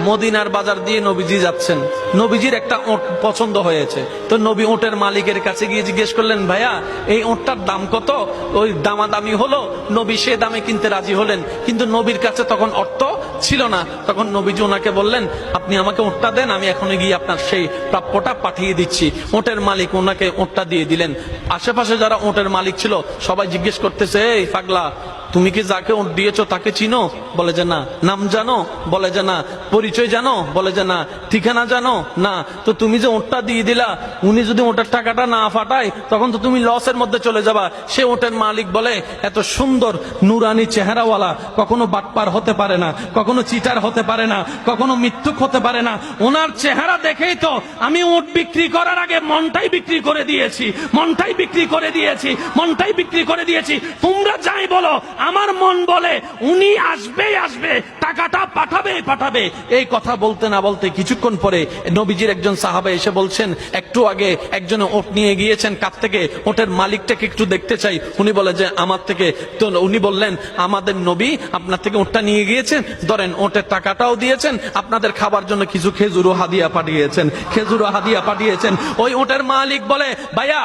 মদিনার বাজার দিয়ে নবীজি যাচ্ছেন, নবীজির একটা ওট পছন্দ হয়েছে। তো নবী ওটের মালিকের কাছে গিয়ে জিজ্ঞেস করলেন, ভাইয়া এই ওটটার দাম কত? ওই দামাদামি হলো, নবী সে দামে কিনতে রাজি হলেন, কিন্তু নবীর কাছে তখন অর্থ ছিল না। তখন নবীজি ওনাকে বললেন, আপনি আমাকে ওটটা দেন, আমি এখনই গিয়ে আপনার সেই প্রাপ্যটা পাঠিয়ে দিচ্ছি। ওটের মালিক ওনাকে ওটটা দিয়ে দিলেন। আশেপাশে যারা ওটের মালিক ছিল সবাই জিজ্ঞেস করতেছে, এই পাগলা, তুমি কি যাকে ওট দিয়েছো তাকে চিনো? বলে যে না। নাম জানো? বলে যে না। পরিচয় জানো? বলে যে না। ঠিকানা জানো? না। তো তুমি যে ওটটা দিয়ে দিলা, উনি যদি ওটার টাকাটা না ফাটায় তখন তো তুমি লসের মধ্যে চলে যাবা। সে ওটের মালিক বলে, এত সুন্দর নুরানি চেহারাওয়ালা কখনো বাটপার হতে পারে না, কখনো চিটার হতে পারে না, কখনো মিথ্যুক হতে পারে না। ওনার চেহারা দেখেই তো আমি ওট বিক্রি করার আগে মনটাই বিক্রি করে দিয়েছি, মনটাই বিক্রি করে দিয়েছি, মনটাই বিক্রি করে দিয়েছি। তোমরা যাই বলো, আমার মন বলে উনি আসবেই আসবে, টাকাটা পাঠাবে পাঠাবে। এই কথা বলতে না বলতে কিছুক্ষণ পরে নবীজির একজন সাহাবা এসে বলছেন, একটু আগে একজনে ওট নিয়ে গিয়েছেন, কাছ থেকে ওটের মালিকটাকে একটু দেখতে চাই। উনি বলে যে আমার থেকে। তো উনি বললেন, আমাদের নবী আপনার থেকে ওটটা নিয়ে গিয়েছেন, ধরেন ওটের টাকাটাও দিয়েছেন, আপনাদের খাবার জন্য কিছু খেজুরও হাদিয়া পাঠিয়েছেন, খেজুরও হাদিয়া পাঠিয়েছেন। ওই ওটের মালিক বলে, ভাইয়া